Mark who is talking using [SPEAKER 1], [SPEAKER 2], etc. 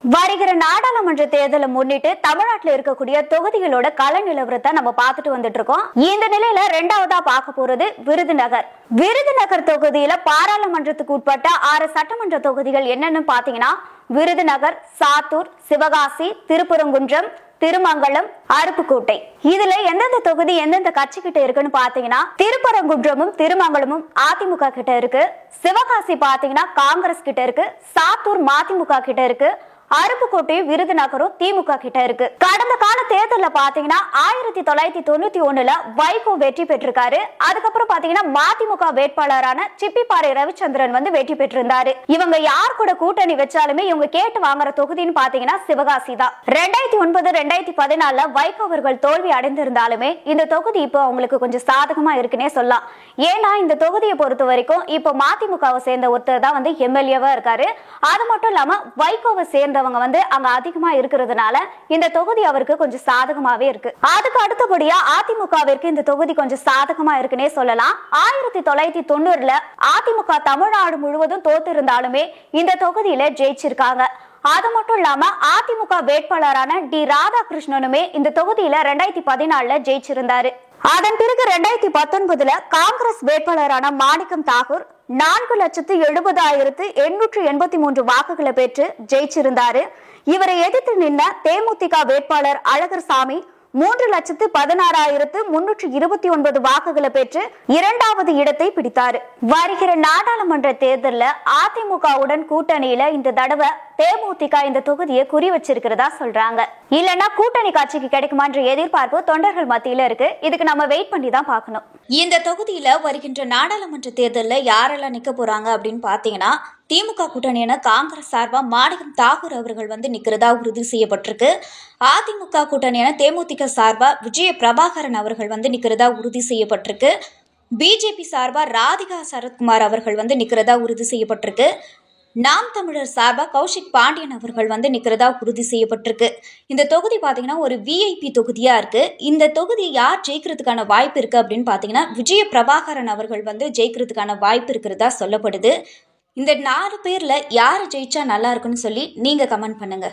[SPEAKER 1] வருகிற நாடாளுமன்ற தேர்தலை முன்னிட்டு தமிழ்நாட்டில் இருக்கக்கூடிய தொகுதிகளோட கள நிலவரத்தை நம்ம பார்த்துட்டு வந்துட்டு இருக்கோம். இந்த நிலையில ரெண்டாவதா பார்க்க போறது விருதுநகர் தொகுதியில பாராளுமன்றத்துக்கு உட்பட்ட 6 சட்டமன்ற தொகுதிகள் என்னன்னு பாத்தீங்கன்னா விருதுநகர், சாத்தூர், சிவகாசி, திருப்பரங்குன்றம், திருமங்கலம், அருப்புக்கோட்டை. இதுல எந்தெந்த தொகுதி எந்தெந்த கட்சி கிட்ட இருக்குன்னு பாத்தீங்கன்னா திருப்பரங்குன்றமும் திருமங்கலமும் அதிமுக கிட்ட இருக்கு, சிவகாசி பாத்தீங்கன்னா காங்கிரஸ் கிட்ட இருக்கு, சாத்தூர் மதிமுக கிட்ட இருக்கு, அருப்புக்கோட்டையும் விருதுநகரும் திமுக கிட்ட இருக்கு. கடந்த கால தேர்தல்ல பாத்தீங்கன்னா 1991 வைகோ வெற்றி பெற்றிருக்காரு. அதுக்கப்புறம் பாத்தீங்கன்னா மதிமுக வேட்பாளரான சிப்பிப்பாறை ரவிச்சந்திரன் வெற்றி பெற்றிருந்தாரு. இவங்க யார் கூட கூட்டணி வச்சாலுமே இவங்க கேட்டு வாங்குற தொகுதின்னு பாத்தீங்கன்னா சிவகாசி தான். 2009 2014 வைகோ அவர்கள் தோல்வி அடைந்திருந்தாலுமே இந்த தொகுதி இப்போ அவங்களுக்கு கொஞ்சம் சாதகமா இருக்குன்னே சொல்லலாம். ஏன்னா இந்த தொகுதியை பொறுத்த வரைக்கும் இப்போ மதிமுகவை சேர்ந்த ஒருத்தர் தான் எம்எல்ஏவா இருக்காரு. அது மட்டும் இல்லாம வைகோவை சேர்ந்த அங்க அதிகமா இருக்கிறதுனால இந்த தொகுதி அவருக்கு கொஞ்சம் சாதகமாவே இருக்கு. அதுக்கு அடுத்தபடியா அதிமுகவிற்கு இந்த தொகுதி கொஞ்சம் சாதகமா இருக்குன்னே சொல்லலாம். 1990 அதிமுக தமிழ்நாடு முழுவதும் தோத்து இருந்தாலுமே இந்த தொகுதியில ஜெயிச்சிருக்காங்க. அது மட்டும் இல்லாம அதிமுக வேட்பாளரான டி ராதாகிருஷ்ணனுமே இந்த தொகுதியில 2014 ஜெயிச்சிருந்தாரு. அதன் பிறகு 2019 காங்கிரஸ் வேட்பாளரான மாணிக்கம் தாகூர் 4,70,883 வாக்குகளை பெற்று ஜெயிச்சிருந்தாரு. இவரை எதிர்த்து நின்ன தேமுதிக வேட்பாளர் அழகர்சாமி 3,16,329 வாக்குகளை பெற்று 2வது இடத்தை பிடித்தார். வருகிற நாடாளுமன்ற தேர்தலில் அதிமுகவுடன் கூட்டணியில இந்த தடவை தேமுதிக இந்த தொகுதியை குறி வச்சிருக்கிறதா சொல்றாங்க. இல்லனா கூட்டணி கட்சிக்கு கிடைக்குமான்ற எதிர்பார்ப்பு தொண்டர்கள் மத்தியில இருக்கு. இதுக்கு நம்ம வெயிட் பண்ணி தான் பார்க்கணும். இந்த தொகுதியில வருகின்ற நாடாளுமன்ற தேர்தலில் யாரெல்லாம் நிக்க போறாங்க அப்படின்னு பாத்தீங்கன்னா திமுக கூட்டணியான காங்கிரஸ் சார்பா மாணிக்கம் தாகூர் அவர்கள் நிக்கிறதா உறுதி செய்யப்பட்டிருக்கு. அதிமுக கூட்டணியான தேமுதிக சார்பா விஜய பிரபாகரன் அவர்கள் நிக்கிறதா உறுதி செய்யப்பட்டிருக்கு. பிஜேபி சார்பா ராதிகா சரத்குமார் அவர்கள் நிக்கிறதா உறுதி செய்யப்பட்டிருக்கு. நாம் தமிழர் சார்பா கௌஷிக் பாண்டியன் அவர்கள் நிக்கிறதா உறுதி செய்யப்பட்டிருக்கு. இந்த தொகுதி பாத்தீங்கன்னா ஒரு விஐபி தொகுதியா இருக்கு. இந்த தொகுதி யார் ஜெயிக்கிறதுக்கான வாய்ப்பு இருக்கு அப்படின்னு பாத்தீங்கன்னா விஜய பிரபாகரன் அவர்கள் ஜெயிக்கிறதுக்கான வாய்ப்பு இருக்கிறதா சொல்லப்படுது. இந்த 4 பேர்ல யாரு ஜெயிச்சா நல்லா இருக்குன்னு சொல்லி நீங்க கமெண்ட் பண்ணுங்க.